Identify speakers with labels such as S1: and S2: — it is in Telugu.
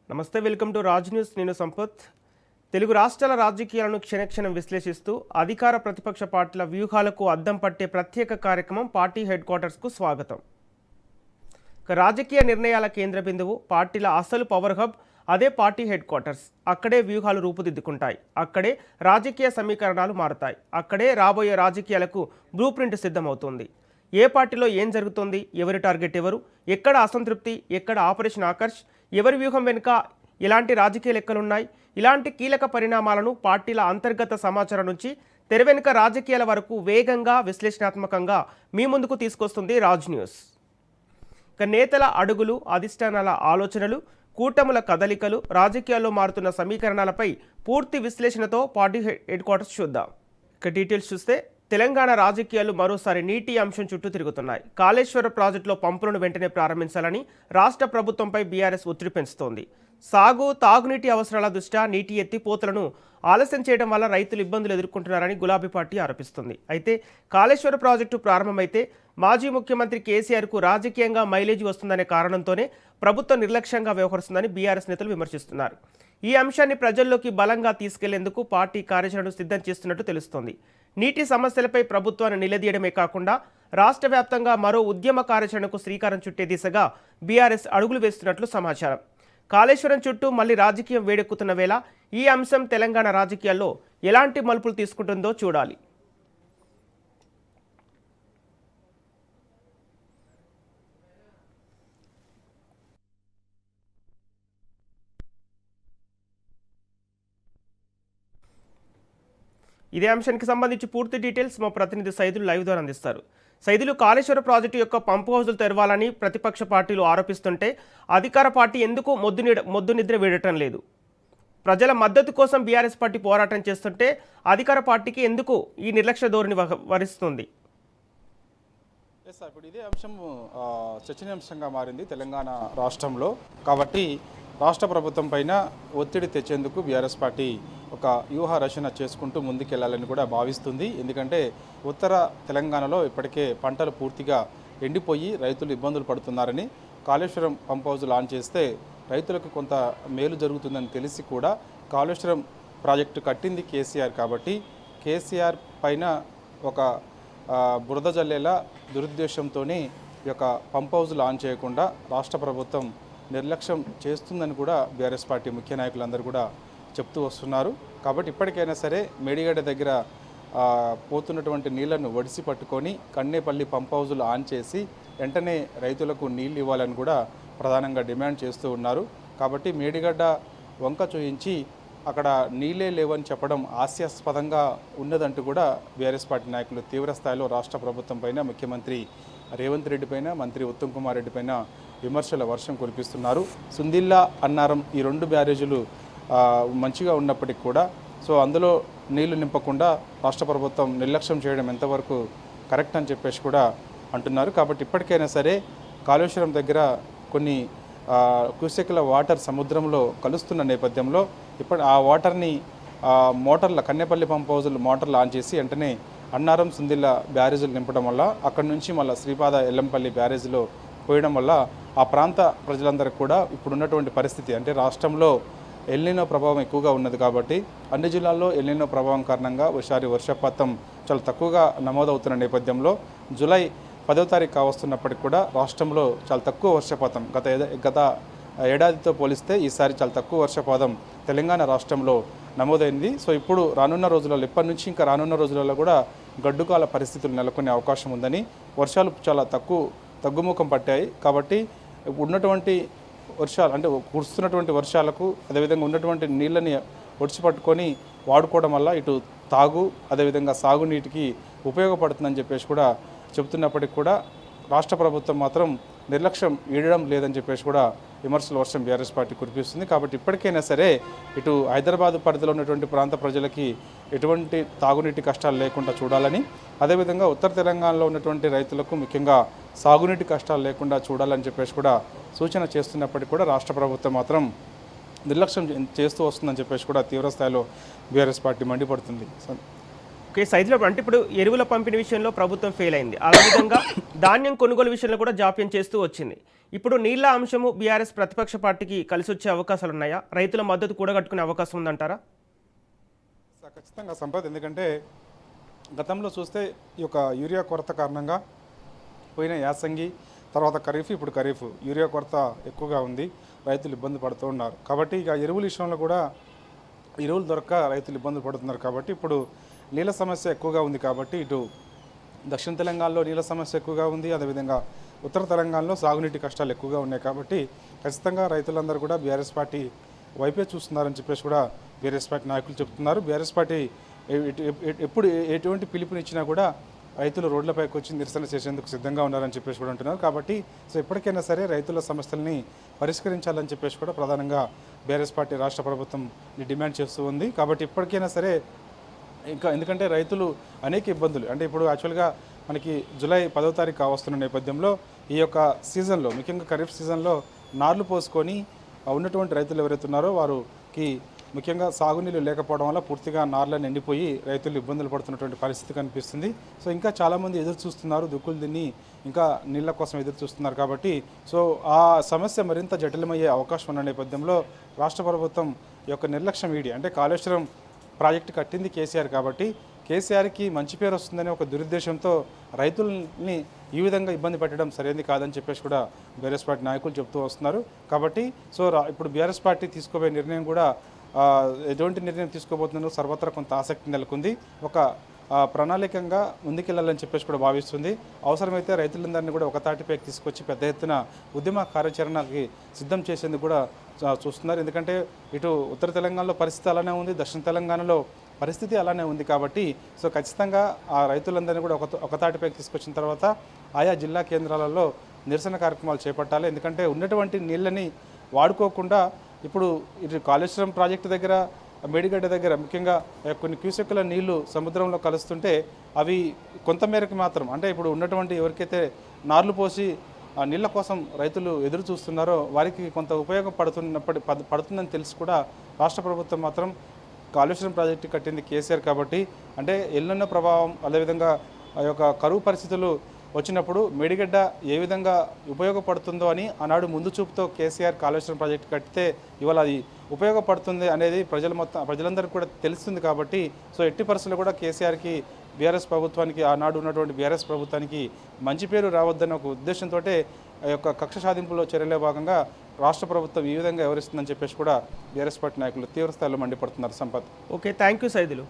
S1: నమస్తే, వెల్కమ్ టు రాజ్ న్యూస్. నేను సంపత్. తెలుగు రాష్ట్రాల రాజకీయాలను క్షణక్షణం విశ్లేషిస్తూ అధికార ప్రతిపక్ష పార్టీల వ్యూహాలకు అద్దం పట్టే ప్రత్యేక కార్యక్రమం పార్టీ హెడ్ క్వార్టర్స్కు స్వాగతం. రాజకీయ నిర్ణయాల కేంద్ర బిందువు, పార్టీల అసలు పవర్ హబ్ అదే పార్టీ హెడ్ క్వార్టర్స్. అక్కడే వ్యూహాలు రూపుదిద్దుకుంటాయి, అక్కడే రాజకీయ సమీకరణాలు మారుతాయి, అక్కడే రాబోయే రాజకీయాలకు బ్లూ ప్రింట్ సిద్ధమవుతుంది. ఏ పార్టీలో ఏం జరుగుతుంది, ఎవరి టార్గెట్ ఎవరు, ఎక్కడ అసంతృప్తి, ఎక్కడ ఆపరేషన్ ఆకర్ష్, ఎవరి వ్యూహం వెనుక ఎలాంటి రాజకీయ లెక్కలున్నాయి, ఇలాంటి కీలక పరిణామాలను పార్టీల అంతర్గత సమాచారం నుంచి తెర వెనుక రాజకీయాల వరకు వేగంగా విశ్లేషణాత్మకంగా మీ ముందుకు తీసుకొస్తుంది రాజ్ న్యూస్. నేతల అడుగులు, అధిష్టానాల ఆలోచనలు, కూటముల కదలికలు, రాజకీయాల్లో మారుతున్న సమీకరణాలపై పూర్తి విశ్లేషణతో పార్టీ హెడ్ క్వార్టర్స్ చూద్దాం. డీటెయిల్స్ చూస్తే తెలంగాణ రాజకీయాలు మరోసారి నీటి అంశం చుట్టూ తిరుగుతున్నాయి. కాళేశ్వర ప్రాజెక్టులో పంపులను వెంటనే ప్రారంభించాలని రాష్ట్ర ప్రభుత్వంపై బీఆర్ఎస్ ఒత్తిడి పెంచుతోంది. సాగు, తాగునీటి అవసరాల దృష్ట్యా నీటి ఎత్తిపోతలను ఆలస్యం చేయడం వల్ల రైతులు ఇబ్బందులు ఎదుర్కొంటున్నారని గులాబీ పార్టీ ఆరోపిస్తుంది. అయితే కాళేశ్వర ప్రాజెక్టు ప్రారంభమైతే మాజీ ముఖ్యమంత్రి కేసీఆర్కు రాజకీయంగా మైలేజీ వస్తుందనే కారణంతోనే ప్రభుత్వం నిర్లక్ష్యంగా వ్యవహరిస్తుందని బీఆర్ఎస్ నేతలు విమర్శిస్తున్నారు. ఈ అంశాన్ని ప్రజల్లోకి బలంగా తీసుకెళ్లేందుకు పార్టీ కార్యాచరణను సిద్ధం చేస్తున్నట్టు తెలుస్తోంది. నీటి సమస్యలపై ప్రభుత్వాన్ని నిలదీయడమే కాకుండా రాష్ట్ర వ్యాప్తంగా మరో ఉద్యమ కార్యాచరణకు శ్రీకారం చుట్టే దిశగా బీఆర్ఎస్ అడుగులు వేస్తున్నట్లు సమాచారం. కాళేశ్వరం చుట్టూ మళ్లీ రాజకీయం వేడెక్కుతున్న వేళ ఈ అంశం తెలంగాణ రాజకీయాల్లో ఎలాంటి మలుపులు తీసుకుంటుందో చూడాలి. ఇదే అంశానికి సంబంధించి పూర్తి డీటెయిల్స్ మా ప్రతినిధి సైదులు లైవ్ ద్వారా అందిస్తారు. సైదులు, కాళేశ్వర ప్రాజెక్టు యొక్క పంపు హౌజులు తెరవాలని ప్రతిపక్ష పార్టీలు ఆరోపిస్తుంటే అధికార పార్టీ ఎందుకు మొద్దు నిద్ర వీడటం లేదు? ప్రజల మద్దతు కోసం బీఆర్ఎస్ పార్టీ పోరాటం చేస్తుంటే అధికార పార్టీకి ఎందుకు ఈ నిర్లక్ష్య ధోరణి వరిస్తుంది?
S2: ఇప్పుడు ఇదే అంశం చర్చనీయాంశంగా మారింది తెలంగాణ రాష్ట్రంలో. కాబట్టి రాష్ట్ర ప్రభుత్వం పైన ఒత్తిడి తెచ్చేందుకు బీఆర్ఎస్ పార్టీ ఒక వ్యూహ రచన చేసుకుంటూ ముందుకెళ్లాలని కూడా భావిస్తుంది. ఎందుకంటే ఉత్తర తెలంగాణలో ఇప్పటికే పంటలు పూర్తిగా ఎండిపోయి రైతులు ఇబ్బందులు పడుతున్నారని, కాళేశ్వరం పంప్ హౌజ్ లాంచ్ చేస్తే రైతులకు కొంత మేలు జరుగుతుందని తెలిసి కూడా కాళేశ్వరం ప్రాజెక్టు కట్టింది కేసీఆర్. కాబట్టి కేసీఆర్ పైన ఒక బురద జల్లేలా దురుద్దేశంతోనే ఈ యొక్క పంప్ హౌజ్ లాంచ్ చేయకుండా రాష్ట్ర ప్రభుత్వం నిర్లక్ష్యం చేస్తుందని కూడా బీఆర్ఎస్ పార్టీ ముఖ్య నాయకులందరూ కూడా చెప్తూ వస్తున్నారు. కాబట్టి ఇప్పటికైనా సరే మేడిగడ్డ దగ్గర పోతున్నటువంటి నీళ్లను ఒడిసి పట్టుకొని కన్నేపల్లి పంప్ హౌజులు ఆన్ చేసి వెంటనే రైతులకు నీళ్లు ఇవ్వాలని కూడా ప్రధానంగా డిమాండ్ చేస్తూ ఉన్నారు. కాబట్టి మేడిగడ్డ వంక చూయించి అక్కడ నీళ్ళే లేవని చెప్పడం హాస్యాస్పదంగా ఉన్నదంటూ కూడా బీఆర్ఎస్ పార్టీ నాయకులు తీవ్ర స్థాయిలో రాష్ట్ర ప్రభుత్వం పైన, ముఖ్యమంత్రి రేవంత్ రెడ్డి పైన, మంత్రి ఉత్తమ్ కుమార్ రెడ్డి పైన విమర్శల వర్షం కురిపిస్తున్నారు. సుందిల్లా, అన్నారం ఈ రెండు బ్యారేజీలు మంచిగా ఉన్నప్పటికీ కూడా అందులో నీళ్లు నింపకుండా రాష్ట్ర ప్రభుత్వం నిర్లక్ష్యం చేయడం ఎంతవరకు కరెక్ట్ అని చెప్పేసి కూడా అంటున్నారు. కాబట్టి ఇప్పటికైనా సరే కాళేశ్వరం దగ్గర కొన్ని క్యూసెక్ల వాటర్ సముద్రంలో కలుస్తున్న నేపథ్యంలో ఆ వాటర్ని మోటార్ల కన్నేపల్లి పంప్ హౌజులు మోటార్లు ఆన్ చేసి వెంటనే అన్నారం, సుందిల్ల బ్యారేజీలు నింపడం వల్ల అక్కడి నుంచి మళ్ళీ శ్రీపాద ఎల్లంపల్లి బ్యారేజీలో పోయడం వల్ల ఆ ప్రాంత ప్రజలందరికీ కూడా ఇప్పుడున్నటువంటి పరిస్థితి, అంటే రాష్ట్రంలో ఎల్నినో ప్రభావం ఎక్కువగా ఉన్నది కాబట్టి అన్ని జిల్లాల్లో ఎల్నినో ప్రభావం కారణంగా ఒకసారి వర్షపాతం చాలా తక్కువగా నమోదవుతున్న నేపథ్యంలో జూలై 10వ తారీఖు కావస్తున్నప్పటికీ కూడా రాష్ట్రంలో చాలా తక్కువ వర్షపాతం గత ఏడాదితో పోలిస్తే ఈసారి చాలా తక్కువ వర్షపాతం తెలంగాణ రాష్ట్రంలో నమోదైంది. ఇప్పుడు రానున్న రోజులలో, ఇప్పటి నుంచి ఇంకా రానున్న రోజులలో కూడా గడ్డుకాల పరిస్థితులు నెలకొనే అవకాశం ఉందని, వర్షాలు చాలా తగ్గుముఖం పట్టాయి. కాబట్టి ఉన్నటువంటి వర్షాలు, అంటే కురుస్తున్నటువంటి వర్షాలకు అదేవిధంగా ఉన్నటువంటి నీళ్ళని ఒడిచిపట్టుకొని వాడుకోవడం వల్ల ఇటు తాగు అదేవిధంగా సాగునీటికి ఉపయోగపడుతుందని చెప్పేసి కూడా చెబుతున్నప్పటికీ కూడా రాష్ట్ర ప్రభుత్వం మాత్రం నిర్లక్ష్యం ఈడడం లేదని చెప్పేసి కూడా విమర్శల వర్షం బీఆర్ఎస్ పార్టీ కురిపిస్తుంది. కాబట్టి ఇప్పటికైనా సరే ఇటు హైదరాబాద్ పరిధిలో ఉన్నటువంటి ప్రాంత ప్రజలకి ఎటువంటి తాగునీటి కష్టాలు లేకుండా చూడాలని, అదేవిధంగా ఉత్తర తెలంగాణలో ఉన్నటువంటి రైతులకు ముఖ్యంగా సాగునీటి కష్టాలు లేకుండా చూడాలని చెప్పేసి కూడా సూచన చేస్తున్నప్పటికీ కూడా రాష్ట్ర ప్రభుత్వం మాత్రం నిర్లక్ష్యం చేస్తూ వస్తుందని చెప్పేసి కూడా తీవ్ర స్థాయిలో బీఆర్ఎస్ పార్టీ మండిపడుతుంది.
S1: ఓకే, సైజులో అంటే ఇప్పుడు ఎరువుల పంపిణీ విషయంలో ప్రభుత్వం ఫెయిల్ అయింది. అలా విధంగా ధాన్యం కొనుగోలు విషయంలో కూడా జాప్యం చేస్తూ వచ్చింది. ఇప్పుడు నీళ్ల అంశము బీఆర్ఎస్ ప్రతిపక్ష పార్టీకి కలిసి వచ్చే అవకాశాలు ఉన్నాయా? రైతుల మద్దతు కూడగట్టుకునే అవకాశం ఉందంటారా?
S2: ఖచ్చితంగా సంపత్, ఎందుకంటే గతంలో చూస్తే ఈ యొక్క యూరియా కొరత కారణంగా పోయిన యాసంగి తర్వాత ఖరీఫ్, ఇప్పుడు ఖరీఫ్ యూరియా కొరత ఎక్కువగా ఉంది, రైతులు ఇబ్బంది పడుతూ ఉన్నారు. కాబట్టి ఇక ఎరువుల విషయంలో కూడా ఎరువులు దొరక్క రైతులు ఇబ్బందులు పడుతున్నారు. కాబట్టి ఇప్పుడు నీళ్ళ సమస్య ఎక్కువగా ఉంది. కాబట్టి ఇటు దక్షిణ తెలంగాణలో నీళ్ళ సమస్య ఎక్కువగా ఉంది, అదేవిధంగా ఉత్తర తెలంగాణలో సాగునీటి కష్టాలు ఎక్కువగా ఉన్నాయి. కాబట్టి ఖచ్చితంగా రైతులందరూ కూడా బీఆర్ఎస్ పార్టీ వైపే చూస్తున్నారని చెప్పేసి కూడా బీఆర్ఎస్ పార్టీ నాయకులు చెప్తున్నారు. బీఆర్ఎస్ పార్టీ ఎప్పుడు ఎటువంటి పిలుపునిచ్చినా కూడా రైతులు రోడ్లపైకి వచ్చి నిరసన చేసేందుకు సిద్ధంగా ఉన్నారని చెప్పేసి కూడా అంటున్నారు. కాబట్టి సో ఎప్పటికైనా సరే రైతుల సమస్యల్ని పరిష్కరించాలని చెప్పేసి కూడా ప్రధానంగా బీఆర్ఎస్ పార్టీ రాష్ట్ర ప్రభుత్వం డిమాండ్ చేస్తూ ఉంది. కాబట్టి ఇప్పటికైనా సరే ఇంకా, ఎందుకంటే రైతులు అనేక ఇబ్బందులు, అంటే ఇప్పుడు యాక్చువల్గా మనకి జూలై 10వ తారీఖు వస్తున్న నేపథ్యంలో ఈ యొక్క సీజన్లో, ముఖ్యంగా ఖరీఫ్ సీజన్లో నార్లు పోసుకొని ఉన్నటువంటి రైతులు ఎవరైతే ఉన్నారో వారికి ముఖ్యంగా సాగునీళ్ళు లేకపోవడం వల్ల పూర్తిగా నార్లను ఎండిపోయి రైతులు ఇబ్బందులు పడుతున్నటువంటి పరిస్థితి కనిపిస్తుంది. సో ఇంకా చాలామంది ఎదురు చూస్తున్నారు, దుక్కులు తిని ఇంకా నీళ్ళ కోసం ఎదురు చూస్తున్నారు. కాబట్టి సో ఆ సమస్య మరింత జటిలమయ్యే అవకాశం ఉన్న నేపథ్యంలో రాష్ట్ర ప్రభుత్వం ఈ యొక్క నిర్లక్ష్యం వీడి, అంటే కాళేశ్వరం ప్రాజెక్టు కట్టింది కేసీఆర్, కాబట్టి కేసీఆర్కి మంచి పేరు వస్తుందనే ఒక దురుద్దేశంతో రైతుల్ని ఈ విధంగా ఇబ్బంది పెట్టడం సరైనది కాదని చెప్పేసి కూడా బీఆర్ఎస్ పార్టీ నాయకులు చెప్తూ వస్తున్నారు. కాబట్టి సో ఇప్పుడు బీఆర్ఎస్ పార్టీ తీసుకోబోయే నిర్ణయం కూడా ఎటువంటి నిర్ణయం తీసుకోబోతుందో సర్వత్రా కొంత ఆసక్తి నెలకొంది. ఒక ప్రణాళికంగా ముందుకెళ్లాలని చెప్పేసి కూడా భావిస్తుంది. అవసరమైతే రైతులందరినీ కూడా ఒక తాటిపైకి తీసుకొచ్చి పెద్ద ఎత్తున ఉద్యమ కార్యాచరణకి సిద్ధం చేసేందుకు కూడా చూస్తున్నారు. ఎందుకంటే ఇటు ఉత్తర తెలంగాణలో పరిస్థితి అలానే ఉంది, దక్షిణ తెలంగాణలో పరిస్థితి అలానే ఉంది. కాబట్టి సో ఖచ్చితంగా ఆ రైతులందరినీ కూడా ఒక తాటిపైకి తీసుకొచ్చిన తర్వాత ఆయా జిల్లా కేంద్రాలలో నిరసన కార్యక్రమాలు చేపట్టాలి. ఎందుకంటే ఉన్నటువంటి నీళ్ళని వాడుకోకుండా ఇప్పుడు ఇటు కాళేశ్వరం ప్రాజెక్టు దగ్గర, మేడిగడ్డ దగ్గర ముఖ్యంగా కొన్ని క్యూసెక్కుల నీళ్లు సముద్రంలో కలుస్తుంటే అవి కొంతమేరకు మాత్రం, అంటే ఇప్పుడు ఉన్నటువంటి ఎవరికైతే నార్లు పోసి నీళ్ళ కోసం రైతులు ఎదురు చూస్తున్నారో వారికి కొంత పడుతుందని తెలిసి కూడా రాష్ట్ర ప్రభుత్వం మాత్రం కాళేశ్వరం ప్రాజెక్టు కట్టింది కేసీఆర్. కాబట్టి అంటే ఎల్లున్న ప్రభావం, అదేవిధంగా ఆ యొక్క కరువు పరిస్థితులు వచ్చినప్పుడు మేడిగడ్డ ఏ విధంగా ఉపయోగపడుతుందో అని ఆనాడు ముందు చూపుతో కేసీఆర్ కాళేశ్వరం ప్రాజెక్టు కట్టితే ఇవాళ అది ఉపయోగపడుతుంది అనేది ప్రజలందరికీ కూడా తెలుస్తుంది. కాబట్టి సో ఎట్టి పరిస్థితుల్లో కూడా కేసీఆర్కి, బీఆర్ఎస్ ప్రభుత్వానికి, ఆనాడు ఉన్నటువంటి బీఆర్ఎస్ ప్రభుత్వానికి మంచి పేరు రావద్దన్న ఒక ఉద్దేశంతో ఆ యొక్క కక్ష సాధింపులో చర్యలే భాగంగా రాష్ట్ర ప్రభుత్వం ఈ విధంగా వ్యవహరిస్తుందని చెప్పేసి కూడా బీఆర్ఎస్ పార్టీ నాయకులు తీవ్రస్థాయిలో మండిపడుతున్నారు. Sampath.
S1: Okay, thank you Saidulu.